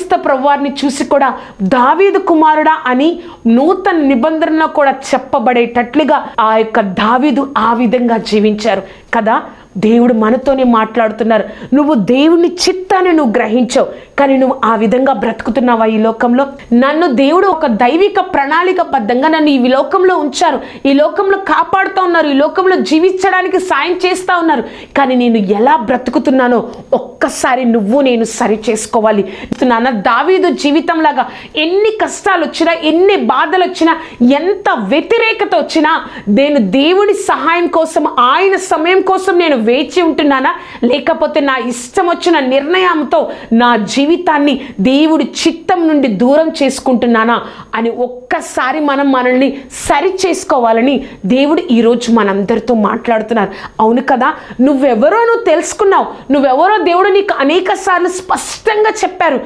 యేసుక్రీస్తు ప్రభువారిని చూసి కూడా దావీదు కుమారుడా అని నూతన నిబంధనలో కూడా చెప్పబడేటట్లుగా ఆ యొక్క దావీదు ఆ విధంగా జీవించారు కదా. దేవుడు మనతోనే మాట్లాడుతున్నారు. నువ్వు దేవుని చిత్తాన్ని నువ్వు గ్రహించావు, కానీ నువ్వు ఆ విధంగా బ్రతుకుతున్నావా ఈ లోకంలో? నన్ను దేవుడు ఒక దైవిక ప్రణాళికబద్ధంగా నన్ను ఈ లోకంలో ఉంచారు, ఈ లోకంలో కాపాడుతూ ఉన్నారు, ఈ లోకంలో జీవించడానికి సాయం చేస్తూ ఉన్నారు, కానీ నేను ఎలా బ్రతుకుతున్నానో ఒక్కసారి నువ్వు నేను సరి చేసుకోవాలి. నాన్న దావీదు జీవితం లాగా ఎన్ని కష్టాలు వచ్చినా, ఎన్ని బాధలు వచ్చినా, ఎంత వ్యతిరేకత వచ్చినా నేను దేవుని సహాయం కోసం, ఆయన సమయం కోసం నేను వేచి ఉంటున్నానా, లేకపోతే నా ఇష్టం వచ్చిన నిర్ణయంతో నా జీవితాన్ని దేవుడి చిత్తం నుండి దూరం చేసుకుంటున్నానా అని ఒక్కసారి మనల్ని సరి చేసుకోవాలని దేవుడు ఈరోజు మనందరితో మాట్లాడుతున్నారు. అవును కదా, నువ్వు తెలుసుకున్నావు, నువ్వెవరో దేవుడు నీకు అనేక సార్లు స్పష్టంగా చెప్పారు,